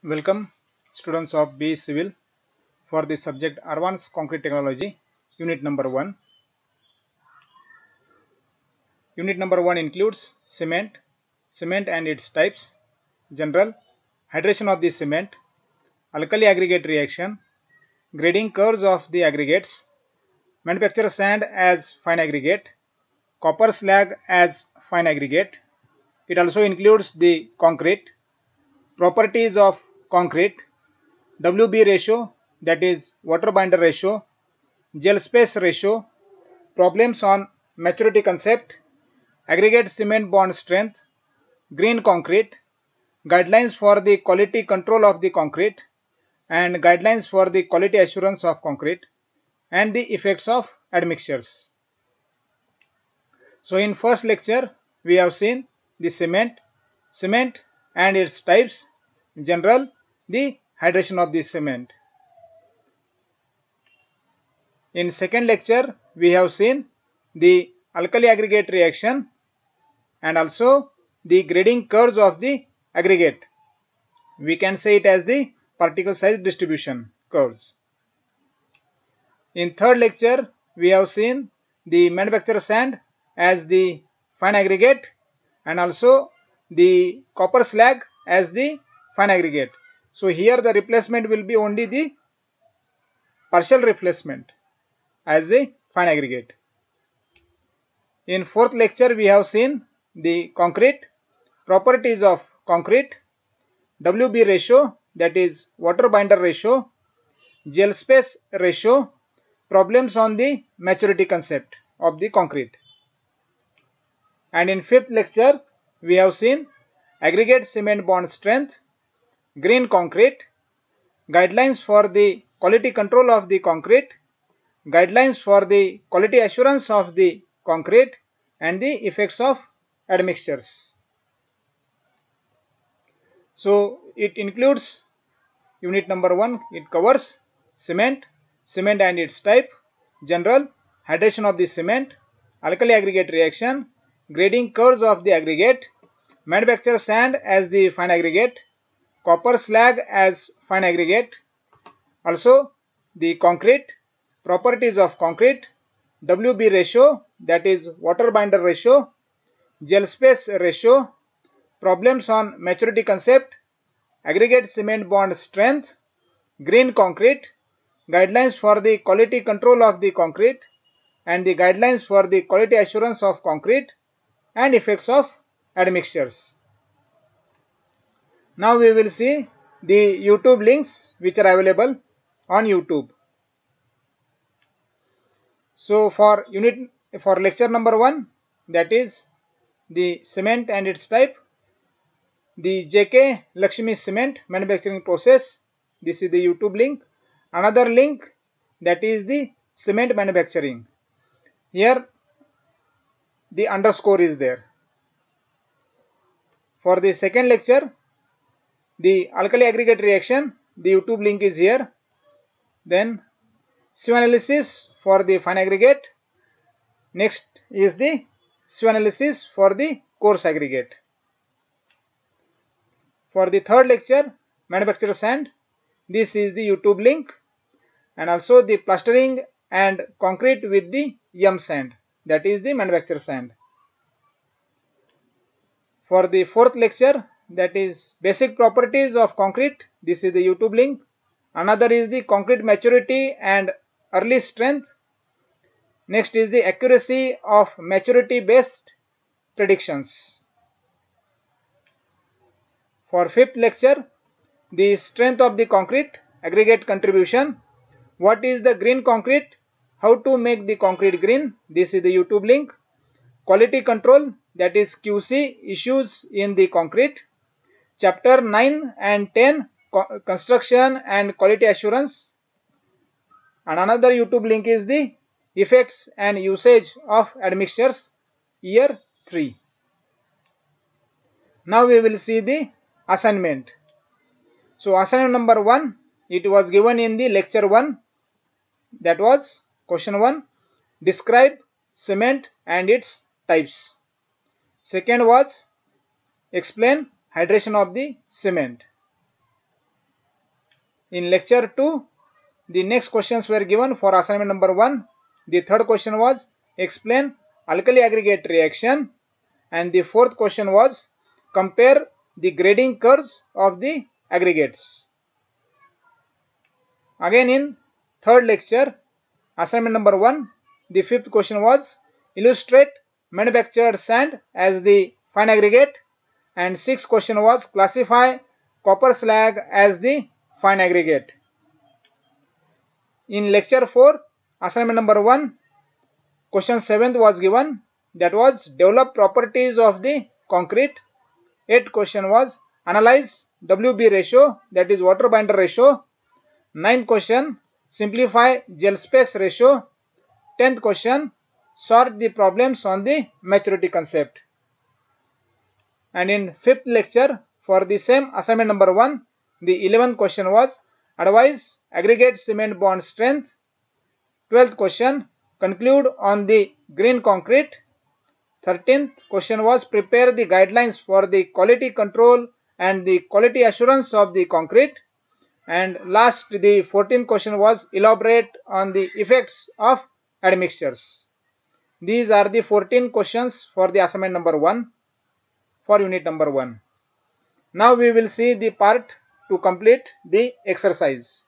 Welcome students of BE Civil for the subject Advanced Concrete Technology, Unit number 1. Unit number 1 includes cement, cement and its types, general, hydration of the cement, alkali aggregate reaction, grading curves of the aggregates, manufacture sand as fine aggregate, copper slag as fine aggregate. It also includes the concrete, properties of concrete, WB ratio, that is water binder ratio, gel space ratio, problems on maturity concept, aggregate cement bond strength, green concrete, guidelines for the quality control of the concrete, and guidelines for the quality assurance of concrete, and the effects of admixtures. So in first lecture we have seen the cement and its types, in general the hydration of the cement. In second lecture we have seen the alkali aggregate reaction and also the grading curves of the aggregate. We can say it as the particle size distribution curves. In third lecture we have seen the manufacture sand as the fine aggregate and also the copper slag as the fine aggregate. So here the replacement will be only the partial replacement as the fine aggregate. In fourth lecture we have seen the concrete, properties of concrete, WB ratio, that is water binder ratio, gel space ratio, problems on the maturity concept of the concrete. And in fifth lecture we have seen aggregate cement bond strength, green concrete, guidelines for the quality control of the concrete, guidelines for the quality assurance of the concrete, and the effects of admixtures. So it includes unit number 1. It covers cement and its type, general, hydration of the cement, alkali aggregate reaction, grading curves of the aggregate, manufacture sand as the fine aggregate, copper slag as fine aggregate, also the concrete, properties of concrete, WB ratio, that is water binder ratio, gel space ratio, problems on maturity concept, aggregate cement bond strength, green concrete, guidelines for the quality control of the concrete, and the guidelines for the quality assurance of concrete, and effects of admixtures. Now we will see the YouTube links which are available on YouTube. So for lecture number 1, that is the cement and its type, the JK Lakshmi cement manufacturing process, this is the YouTube link. Another link, that is the cement manufacturing. Here the underscore is there. For the second lecture, the alkali aggregate reaction, the YouTube link is here. Then sieve analysis for the fine aggregate. Next is the sieve analysis for the coarse aggregate. For the third lecture, manufacture sand, this is the YouTube link, and also the plastering and concrete with the yum sand, that is the manufacture sand. For the fourth lecture, that is basic properties of concrete, this is the YouTube link. Another is the concrete maturity and early strength. Next is the accuracy of maturity based predictions. For fifth lecture, the strength of the concrete, aggregate contribution, what is the green concrete, how to make the concrete green, this is the YouTube link. Quality control, that is QC, issues in the concrete. Chapter 9 and 10, construction and quality assurance. And another YouTube link is the effects and usage of admixtures, year 3. Now we will see the assignment. So assignment number 1, it was given in the lecture 1, that was question 1, describe cement and its types. Second was explain hydration of the cement. In lecture 2, the next questions were given for assignment number 1. The third question was explain alkali aggregate reaction, and the fourth question was compare the grading curves of the aggregates. Again in third lecture, assignment number 1, the fifth question was illustrate manufactured sand as the fine aggregate, and sixth question was classify copper slag as the fine aggregate. In lecture 4, assignment number 1, question 7th was given, that was develop properties of the concrete. 8th question was analyze WB ratio, that is water binder ratio. 9th question simplify gel space ratio. 10th question sort the problems on the maturity concept. And in 5th lecture for the same assignment number 1, the 11th question was advise aggregate cement bond strength. 12th question conclude on the green concrete. 13th question was prepare the guidelines for the quality control and the quality assurance of the concrete. And last, the 14th question was elaborate on the effects of admixtures. These are the 14 questions for the assignment number 1 for unit number 1. Now we will see the part to complete the exercise.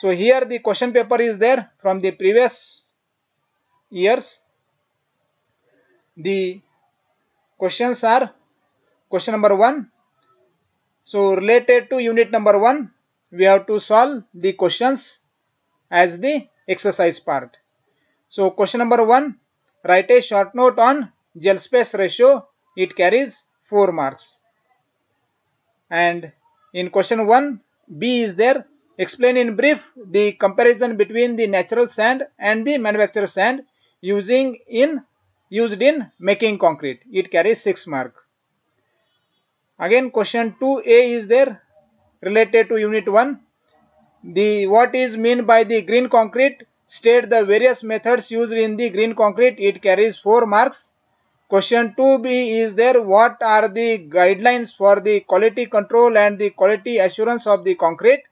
So here the question paper is there from the previous years. The questions are question number 1. So related to unit number 1, we have to solve the questions as the exercise part. So question number 1, write a short note on gel space ratio. It carries 4 marks. And in question 1B is there, explain in brief the comparison between the natural sand and the manufactured sand used in making concrete. It carries 6 marks. Again question 2A is there related to unit 1. The what is meant by the green concrete, state the various methods used in the green concrete. It carries 4 marks. Question 2B is there, what are the guidelines for the quality control and the quality assurance of the concrete?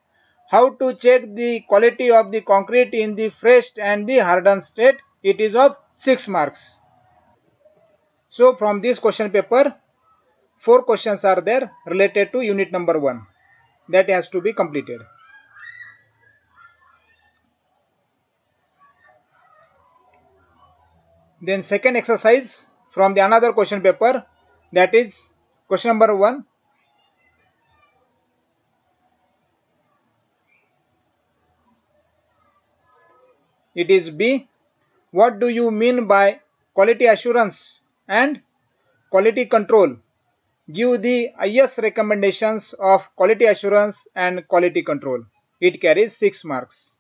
How to check the quality of the concrete in the fresh and the hardened state? It is of 6 marks. So from this question paper, 4 questions are there related to unit number 1 that has to be completed. Then second exercise from the another question paper, that is question number 1. It is B. What do you mean by quality assurance and quality control? Give the IS recommendations of quality assurance and quality control. It carries 6 marks.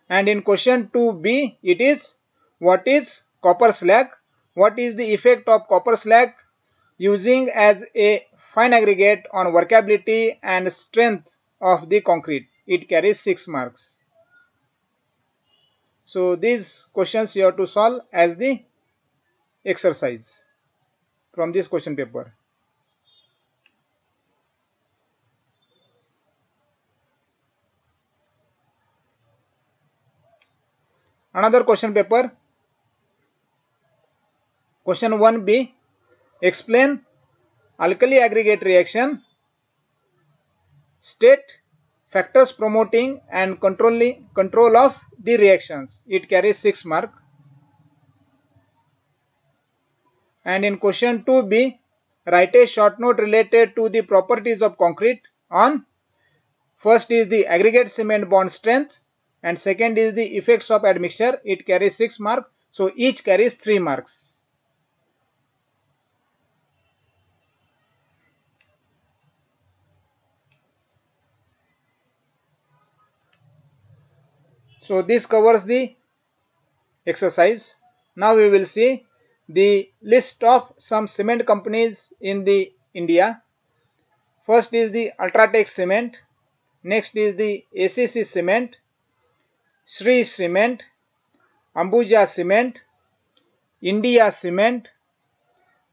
And in question 2B, it is what is copper slag? What is the effect of copper slag using as a fine aggregate on workability and strength of the concrete? It carries 6 marks. So these questions you have to solve as the exercise from this question paper. Another question paper, question 1B, explain alkali aggregate reaction, state factors promoting and control of the reactions. It carries 6 marks. And in question 2B, write a short note related to the properties of concrete on first is the aggregate cement bond strength and second is the effects of admixture. It carries 6 marks. So each carries 3 marks. So this covers the exercise. Now we will see the list of some cement companies in the India. First is the Ultratech Cement. Next is the ACC Cement, Sri Cement, Ambuja Cement, India Cement,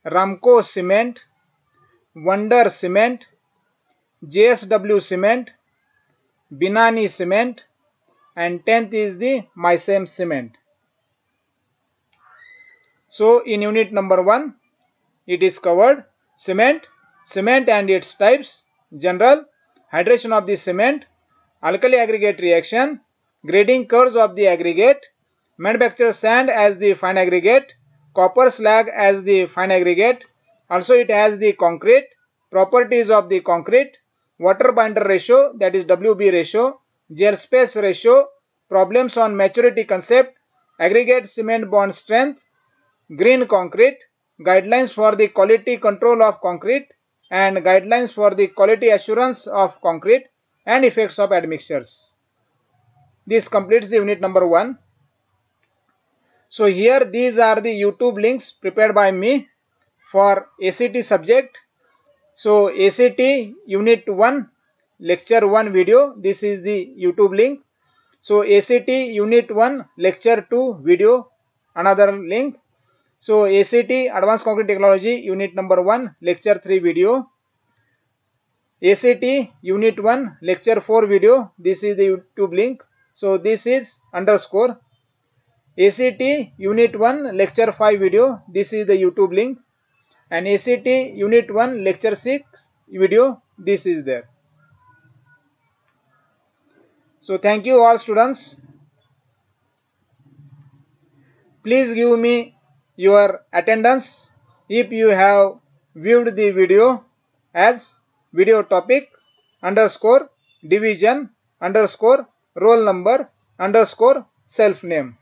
Ramco Cement, Wonder Cement, JSW Cement, Binani Cement, and 10th is the Mysame Cement. So in unit number 1 it is covered cement, cement and its types, general, hydration of the cement, alkali aggregate reaction, grading curves of the aggregate, manufacture sand as the fine aggregate, copper slag as the fine aggregate. Also it has the concrete, properties of the concrete, water binder ratio, that is WB ratio, gel space ratio, problems on maturity concept, aggregate cement bond strength, green concrete, guidelines for the quality control of concrete, and guidelines for the quality assurance of concrete, and effects of admixtures. This completes the unit number 1. So here these are the YouTube links prepared by me for ACT subject. So ACT unit 1 lecture 1 video, this is the YouTube link. So ACT unit 1 lecture 2 video, another link. So ACT Advanced Concrete Technology unit number 1 lecture 3 video, ACT unit 1 lecture 4 video, this is the YouTube link. So this is underscore. ACT unit 1 lecture 5 video, this is the YouTube link, and ACT unit 1 lecture 6 video, this is there. So thank you all students. Please give me your attendance if you have viewed the video as video topic underscore division underscore roll number underscore self name.